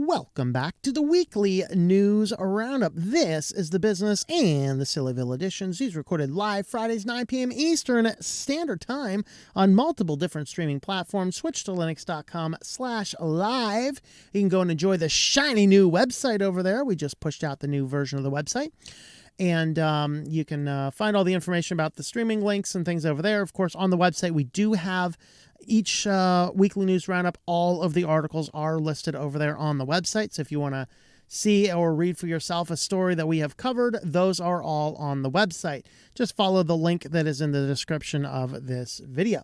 Welcome back to the weekly news roundup. This is the business and the SillyVille editions. These recorded live Fridays, 9 p.m. Eastern Standard Time on multiple different streaming platforms. switchedtolinux.com/live. You can go and enjoy the shiny new website over there. We just pushed out the new version of the website. And you can find all the information about the streaming links and things over there. Of course, on the website, we do have each weekly news roundup. All of the articles are listed over there on the website. So if you want to see or read for yourself a story that we have covered, those are all on the website. Just follow the link that is in the description of this video.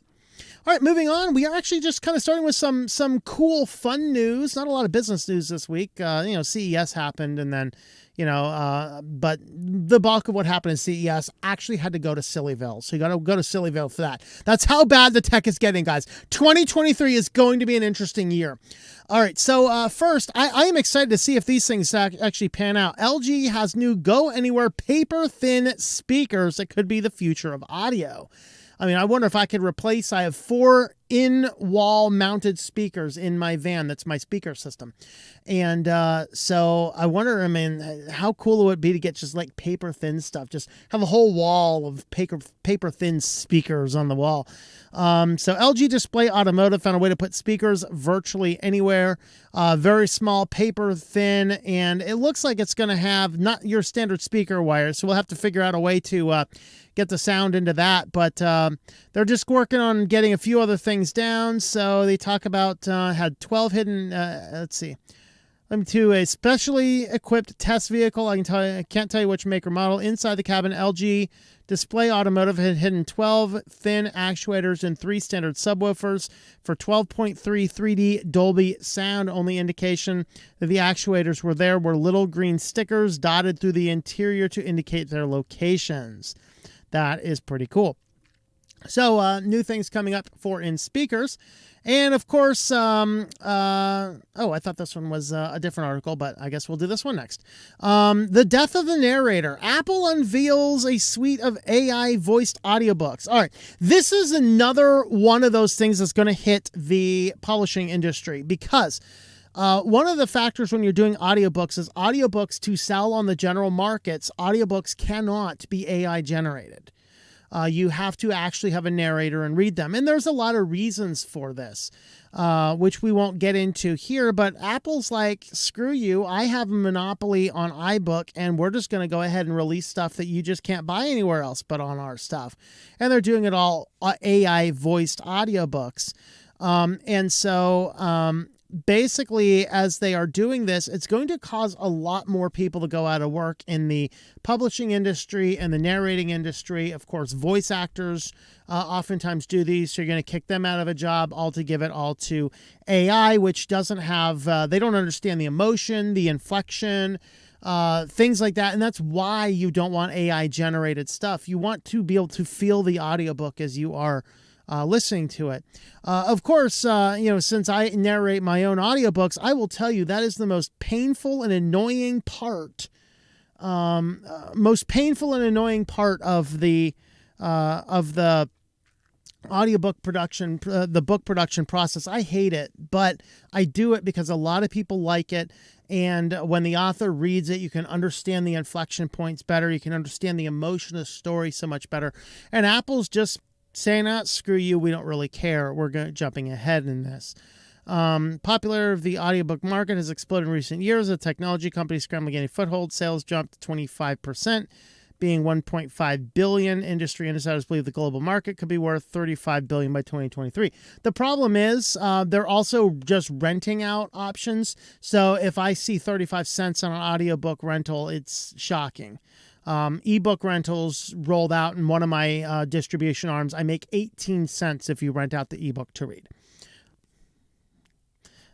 All right, moving on. We are actually just kind of starting with some cool, fun news. Not a lot of business news this week. CES happened, and then, but the bulk of what happened at CES actually had to go to SillyVille. So you got to go to SillyVille for that. That's how bad the tech is getting, guys. 2023 is going to be an interesting year. All right, so first, I am excited to see if these things actually pan out. LG has new Go Anywhere paper-thin speakers that could be the future of audio. I mean, I wonder if I could replace, I have 4 in-wall mounted speakers in my van. That's my speaker system. And so I wonder, I mean, how cool it would be to get just like paper thin stuff, just have a whole wall of paper thin speakers on the wall. So LG Display Automotive found a way to put speakers virtually anywhere, very small, paper thin, and it looks like it's going to have not your standard speaker wires. So we'll have to figure out a way to get the sound into that, but they're just working on getting a few other things down. So they talk about had 12 hidden, let's see, to a specially equipped test vehicle. I can't tell you which make or model. Inside the cabin, LG Display Automotive had hidden 12 thin actuators and 3 standard subwoofers for 12.3 3D Dolby sound. Only indication that the actuators were there were little green stickers dotted through the interior to indicate their locations. That is pretty cool. So new things coming up for in speakers. And of course, I thought this one was a different article, but I guess we'll do this one next. The death of the narrator. Apple unveils a suite of AI voiced audiobooks. All right, this is another one of those things that's going to hit the publishing industry because one of the factors when you're doing audiobooks is audiobooks to sell on the general markets, audiobooks cannot be AI generated. You have to actually have a narrator and read them. And there's a lot of reasons for this, which we won't get into here. But Apple's like, screw you. I have a monopoly on iBook, and we're just going to go ahead and release stuff that you just can't buy anywhere else but on our stuff. And they're doing it all AI voiced audiobooks. Basically, as they are doing this, it's going to cause a lot more people to go out of work in the publishing industry and the narrating industry. Of course, voice actors oftentimes do these, so you're going to kick them out of a job all to give it all to AI, which doesn't have, they don't understand the emotion, the inflection, things like that. And that's why you don't want AI-generated stuff. You want to be able to feel the audiobook as you are listening to it. Of course, since I narrate my own audiobooks, I will tell you that is the most painful and annoying part. Of the audiobook production, the book production process. I hate it, but I do it because a lot of people like it. And when the author reads it, you can understand the inflection points better. You can understand the emotion of the story so much better. And Apple's just saying, screw you, we don't really care. We're jumping ahead in this. Popularity of the audiobook market has exploded in recent years. The technology company scrambling getting foothold. Sales jumped 25%, being 1.5 billion. Industry insiders believe the global market could be worth 35 billion by 2023. The problem is they're also just renting out options. So if I see 35 cents on an audiobook rental, it's shocking. Ebook rentals rolled out in one of my distribution arms. I make 18 cents if you rent out the ebook to read.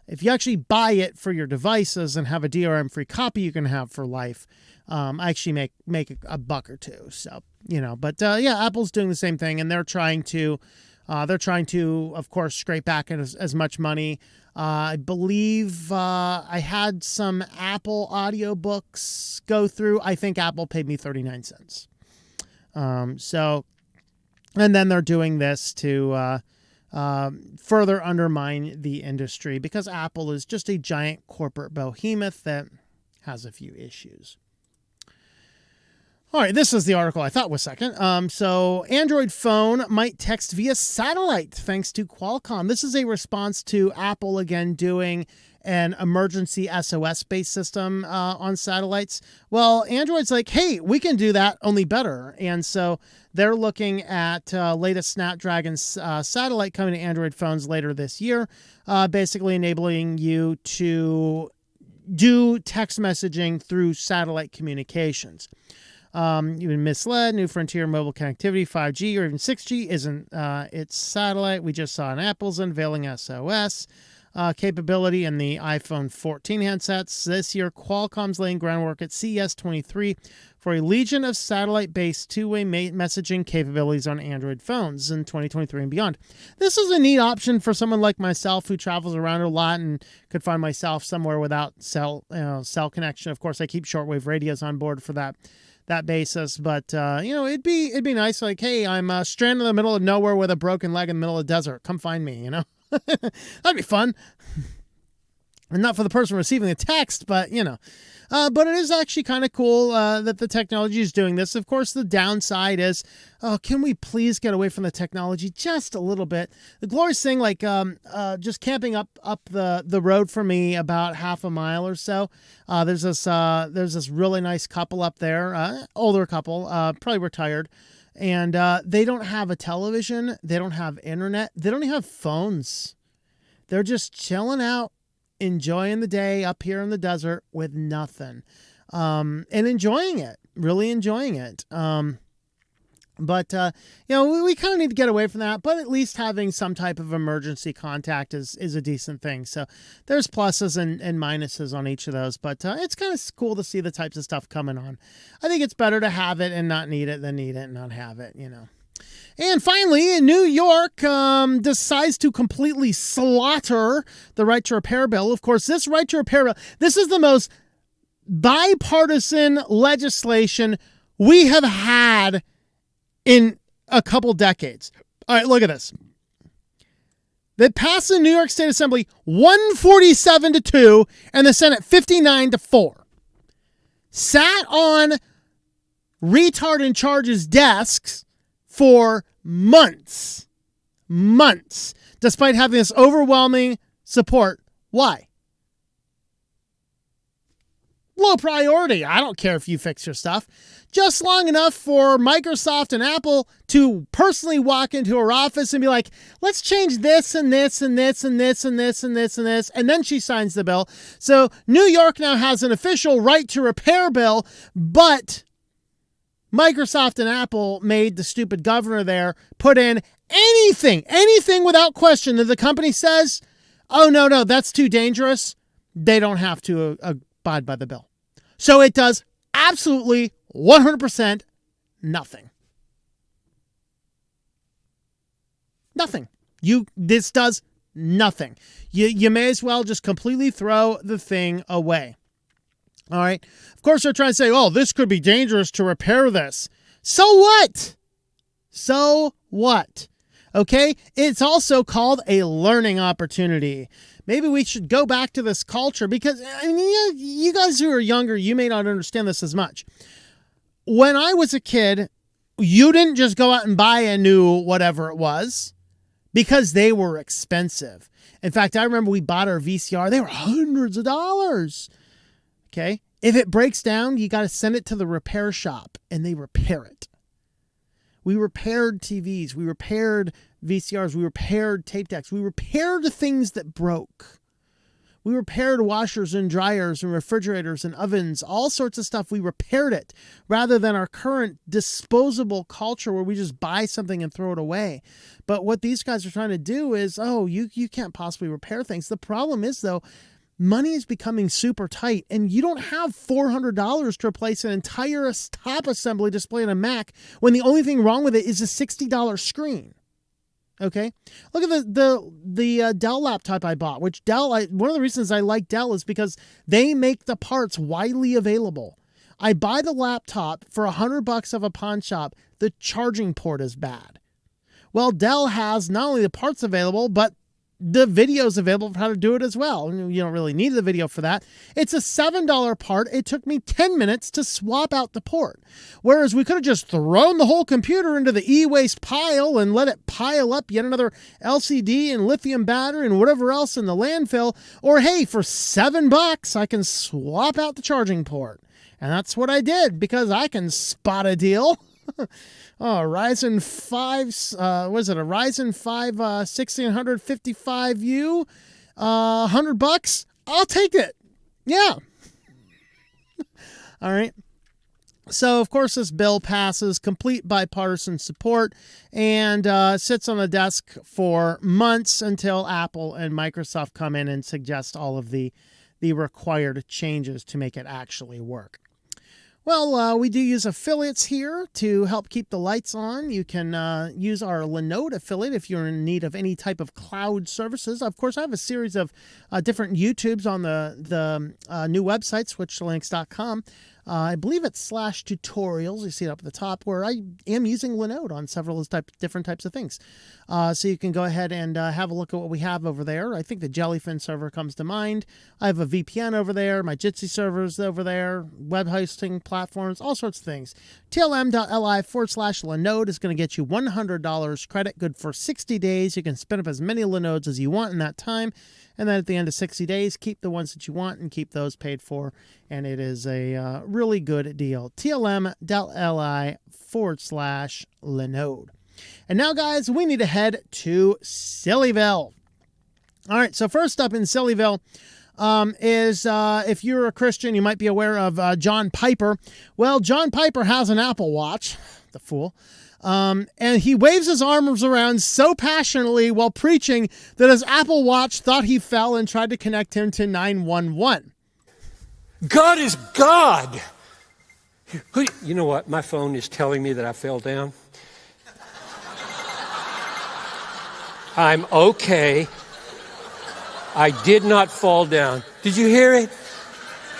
If you actually buy it for your devices and have a DRM-free copy you can have for life, I actually make a buck or two. So, Apple's doing the same thing, and they're trying to, of course, scrape back as much money. I believe I had some Apple audiobooks go through. I think Apple paid me 39 cents. And then they're doing this to further undermine the industry, because Apple is just a giant corporate behemoth that has a few issues. All right, this is the article I thought was second. So Android phone might text via satellite thanks to Qualcomm. This is a response to Apple again doing an emergency SOS-based system on satellites. Well, Android's like, hey, we can do that, only better. And so they're looking at latest Snapdragon satellite coming to Android phones later this year, basically enabling you to do text messaging through satellite communications. You've been misled. New frontier mobile connectivity, 5G or even 6G isn't it's satellite. We just saw an Apple's unveiling SOS capability in the iPhone 14 handsets. This year, Qualcomm's laying groundwork at CES 23 for a legion of satellite-based two-way messaging capabilities on Android phones in 2023 and beyond. This is a neat option for someone like myself who travels around a lot and could find myself somewhere without cell connection. Of course, I keep shortwave radios on board for that basis, but it'd be nice. Like, hey, I'm stranded in the middle of nowhere with a broken leg in the middle of the desert. Come find me. That'd be fun. And not for the person receiving the text, but but it is actually kind of cool that the technology is doing this. Of course, the downside is, can we please get away from the technology just a little bit? The glorious thing, like just camping up the road for me about half a mile or so, there's this really nice couple up there, older couple, probably retired, and they don't have a television, they don't have internet, they don't even have phones. They're just chilling out, enjoying the day up here in the desert with nothing, and enjoying it, really enjoying it. But we kind of need to get away from that, but at least having some type of emergency contact is a decent thing. So there's pluses and minuses on each of those, but it's kind of cool to see the types of stuff coming on. I think it's better to have it and not need it than need it and not have it, And finally, New York decides to completely slaughter the right to repair bill. Of course, this right to repair bill, this is the most bipartisan legislation we have had in a couple decades. All right, look at this. That passed the New York State Assembly 147-2 and the Senate 59-4. Sat on retard in charge's desks for months, despite having this overwhelming support. Why? Low priority. I don't care if you fix your stuff. Just long enough for Microsoft and Apple to personally walk into her office and be like, let's change this and this and this and this and this and this and this. And then she signs the bill. So New York now has an official right to repair bill, but Microsoft and Apple made the stupid governor there put in anything without question that the company says, oh, no, that's too dangerous. They don't have to abide by the bill. So it does absolutely 100% nothing. Nothing. This does nothing. You may as well just completely throw the thing away. All right. Of course, they're trying to say, oh, this could be dangerous to repair this. So what? So what? Okay. It's also called a learning opportunity. Maybe we should go back to this culture because you guys who are younger, you may not understand this as much. When I was a kid, you didn't just go out and buy a new whatever it was because they were expensive. In fact, I remember we bought our VCR. They were hundreds of dollars. Okay. If it breaks down, you got to send it to the repair shop and they repair it. We repaired TVs. We repaired VCRs. We repaired tape decks. We repaired things that broke. We repaired washers and dryers and refrigerators and ovens, all sorts of stuff. We repaired it rather than our current disposable culture where we just buy something and throw it away. But what these guys are trying to do is, you can't possibly repair things. The problem is, though, money is becoming super tight, and you don't have $400 to replace an entire top assembly display on a Mac when the only thing wrong with it is a $60 screen. Okay, look at the Dell laptop I bought. Which one of the reasons I like Dell is because they make the parts widely available. I buy the laptop for $100 of a pawn shop. The charging port is bad. Well, Dell has not only the parts available, but the videos available for how to do it as well. You don't really need the video for that. It's a $7 part. It took me 10 minutes to swap out the port. Whereas we could have just thrown the whole computer into the e-waste pile and let it pile up yet another LCD and lithium battery and whatever else in the landfill. Or hey, for $7, I can swap out the charging port. And that's what I did because I can spot a deal. Ryzen 5, was it a Ryzen 5 1655U? $100? I'll take it. Yeah. All right. So, of course, this bill passes complete bipartisan support and sits on the desk for months until Apple and Microsoft come in and suggest all of the required changes to make it actually work. Well, we do use affiliates here to help keep the lights on. You can use our Linode affiliate if you're in need of any type of cloud services. Of course, I have a series of different YouTubes on the new website, switchedtolinux.com. I believe it's /tutorials. You see it up at the top where I am using Linode on several of those different types of things. So you can go ahead and have a look at what we have over there. I think the Jellyfin server comes to mind. I have a VPN over there. My Jitsi server's over there. Web hosting platforms, all sorts of things. TLM.li/Linode is going to get you $100 credit, good for 60 days. You can spin up as many Linodes as you want in that time. And then at the end of 60 days, keep the ones that you want and keep those paid for. And it is a really good deal. TLM.li/Linode. And now, guys, we need to head to SillyVille. All right, so first up in SillyVille is if you're a Christian, you might be aware of John Piper. Well, John Piper has an Apple Watch, the fool. And he waves his arms around so passionately while preaching that his Apple Watch thought he fell and tried to connect him to 911. God is God. You know what? My phone is telling me that I fell down. I'm okay. I did not fall down. Did you hear it?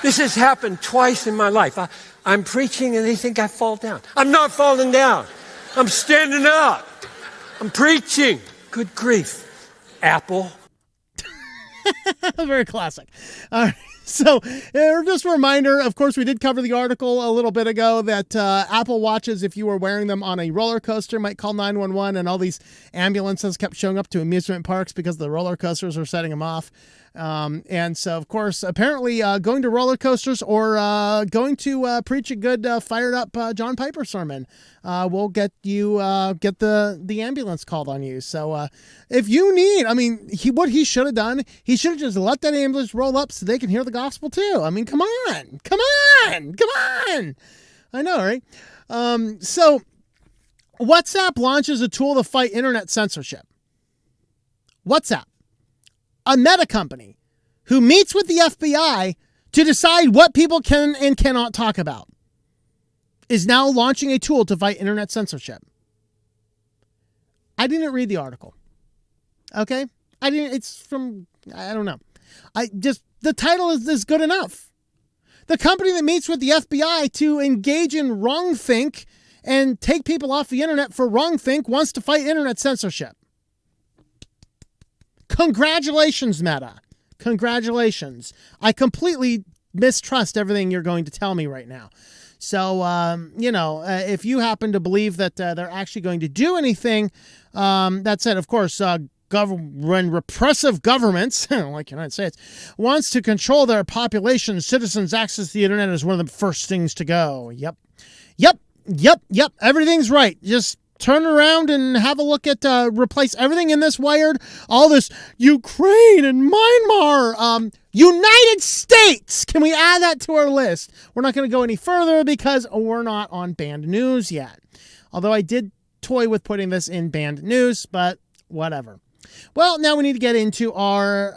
This has happened twice in my life. I'm preaching and they think I fall down. I'm not falling down. I'm standing up. I'm preaching. Good grief. Apple. Very classic. All right. So just a reminder, of course, we did cover the article a little bit ago that Apple Watches, if you were wearing them on a roller coaster, might call 911, and all these ambulances kept showing up to amusement parks because the roller coasters were setting them off. And so, of course, apparently going to roller coasters or going to preach a good fired up John Piper sermon will get you get the ambulance called on you. So if you need, what he should have done, he should have just let that ambulance roll up so they can hear the gospel too. I mean, come on. I know, right? So WhatsApp launches a tool to fight internet censorship. WhatsApp, a meta company who meets with the FBI to decide what people can and cannot talk about, is now launching a tool to fight internet censorship. I didn't read the article. Okay? I don't know. The title is good enough. The company that meets with the FBI to engage in wrongthink and take people off the internet for wrongthink wants to fight internet censorship. Congratulations, Meta. Congratulations. I completely mistrust everything you're going to tell me right now. So, if you happen to believe that they're actually going to do anything, that said, of course, when repressive governments, like the United States, wants to control their population, citizens' access to the internet is one of the first things to go. Yep. Everything's right. Just turn around and have a look at replace everything in this wired, all this Ukraine and Myanmar, United States. Can we add that to our list? We're not going to go any further because we're not on banned news yet. Although I did toy with putting this in banned news, but whatever. Well, now we need to get into our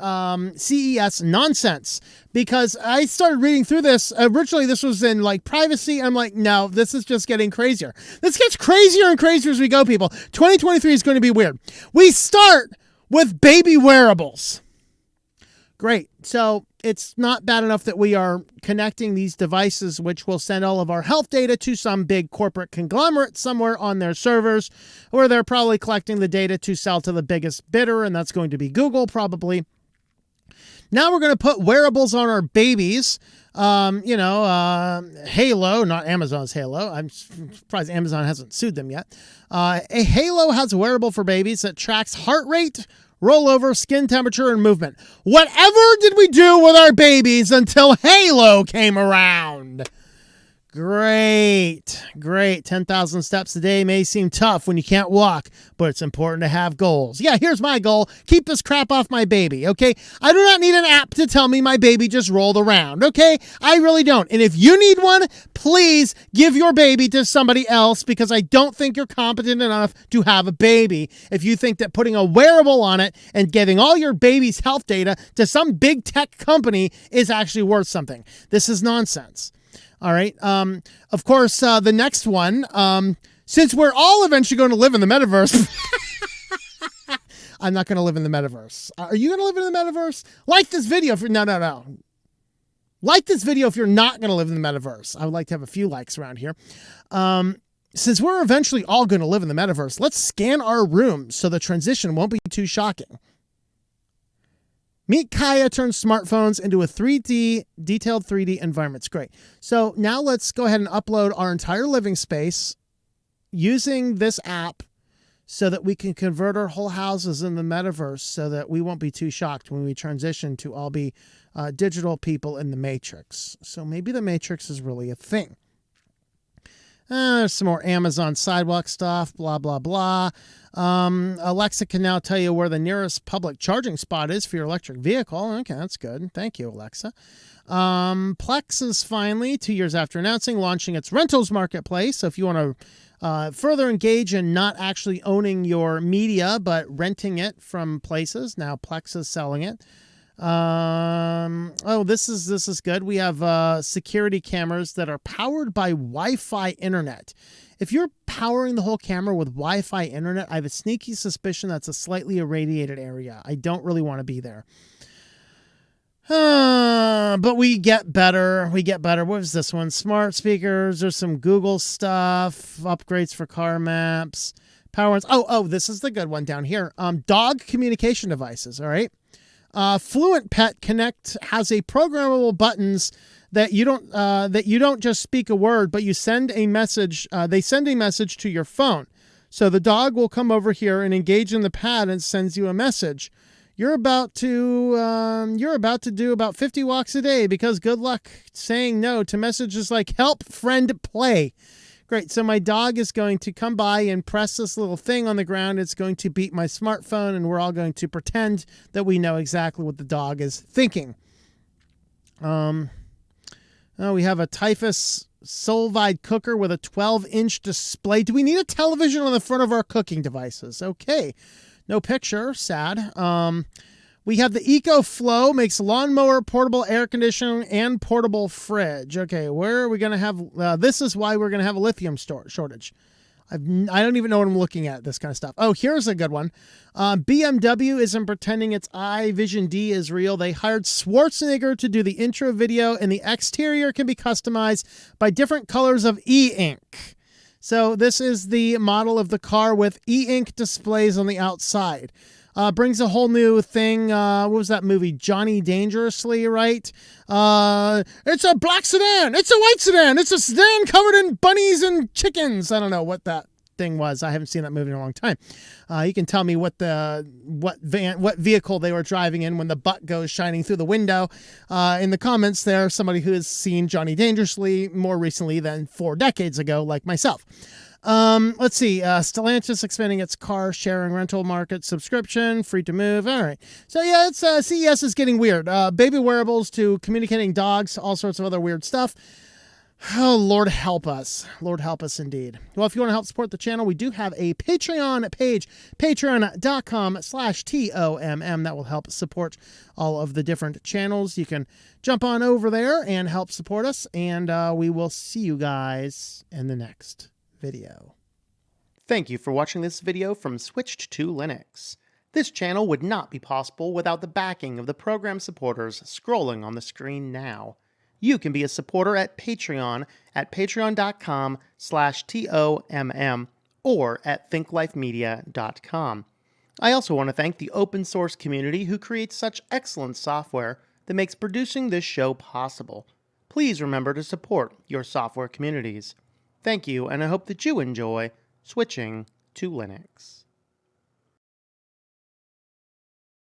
CES Nonsense, because I started reading through this. Originally, this was in privacy. I'm like, no, this is just getting crazier. This gets crazier and crazier as we go, people. 2023 is going to be weird. We start with baby wearables. Great. So it's not bad enough that we are connecting these devices, which will send all of our health data to some big corporate conglomerate somewhere on their servers, where they're probably collecting the data to sell to the biggest bidder, and that's going to be Google probably. Now we're going to put wearables on our babies. Halo, not Amazon's Halo. I'm surprised Amazon hasn't sued them yet. A Halo has a wearable for babies that tracks heart rate, rollover, skin temperature, and movement. Whatever did we do with our babies until Halo came around? Great. 10,000 steps a day may seem tough when you can't walk, but it's important to have goals. Yeah, here's my goal. Keep this crap off my baby, okay? I do not need an app to tell me my baby just rolled around, okay? I really don't. And if you need one, please give your baby to somebody else, because I don't think you're competent enough to have a baby if you think that putting a wearable on it and giving all your baby's health data to some big tech company is actually worth something. This is nonsense. All right. Of course, the next one, since we're all eventually going to live in the metaverse, I'm not going to live in the metaverse. Are you going to live in the metaverse? Like this video. No. Like this video if you're not going to live in the metaverse. I would like to have a few likes around here. Since we're eventually all going to live in the metaverse, let's scan our rooms so the transition won't be too shocking. Meet Kaya turns smartphones into a detailed 3D environment. It's great. So now let's go ahead and upload our entire living space using this app so that we can convert our whole houses in the metaverse so that we won't be too shocked when we transition to all be digital people in the Matrix. So maybe the Matrix is really a thing. There's some more Amazon sidewalk stuff, blah, blah, blah. Alexa can now tell you where the nearest public charging spot is for your electric vehicle. Okay, that's good. Thank you, Alexa. Plex is finally, 2 years after announcing, launching its rentals marketplace. So if you want to further engage in not actually owning your media, but renting it from places, now Plex is selling it. This is good. We have security cameras that are powered by Wi-Fi internet. If you're powering the whole camera with Wi-Fi internet, I have a sneaky suspicion that's a slightly irradiated area. I don't really want to be there. But we get better. What is this one? Smart speakers. There's some Google stuff. Upgrades for car maps. Power ones. Oh, this is the good one down here. Dog communication devices. All right. Fluent Pet Connect has a programmable buttons that you don't just speak a word, but you send a message. They send a message to your phone. So the dog will come over here and engage in the pad and sends you a message. You're about to do about 50 walks a day because good luck saying no to messages like help, friend, play. Great. So my dog is going to come by and press this little thing on the ground. It's going to beep my smartphone, and we're all going to pretend that we know exactly what the dog is thinking. We have a Typhus Solvide cooker with a 12-inch display. Do we need a television on the front of our cooking devices? Okay. No picture. Sad. We have the EcoFlow, makes lawnmower, portable air conditioning, and portable fridge. Okay, where are we going to have... this is why we're going to have a lithium shortage. I don't even know what I'm looking at, this kind of stuff. Oh, here's a good one. BMW isn't pretending its iVision D is real. They hired Schwarzenegger to do the intro video, and the exterior can be customized by different colors of e-ink. So this is the model of the car with e-ink displays on the outside. Brings a whole new thing. What was that movie? Johnny Dangerously, right? It's a black sedan. It's a white sedan. It's a sedan covered in bunnies and chickens. I don't know what that thing was. I haven't seen that movie in a long time. You can tell me what vehicle they were driving in when the butt goes shining through the window. In the comments there, somebody who has seen Johnny Dangerously more recently than 4 decades ago, like myself. Let's see. Stellantis expanding its car sharing rental market subscription, free to move. All right. So yeah, it's CES is getting weird. Baby wearables to communicating dogs, all sorts of other weird stuff. Oh, Lord help us. Lord help us indeed. Well, if you want to help support the channel, we do have a Patreon page, patreon.com/TOMM. That will help support all of the different channels. You can jump on over there and help support us, and we will see you guys in the next video. Thank you for watching this video from Switched to Linux. This channel would not be possible without the backing of the program supporters scrolling on the screen now. You can be a supporter at Patreon at patreon.com/TOMM or at thinklifemedia.com. I also want to thank the open source community who creates such excellent software that makes producing this show possible. Please remember to support your software communities. Thank you, and I hope that you enjoy switching to Linux.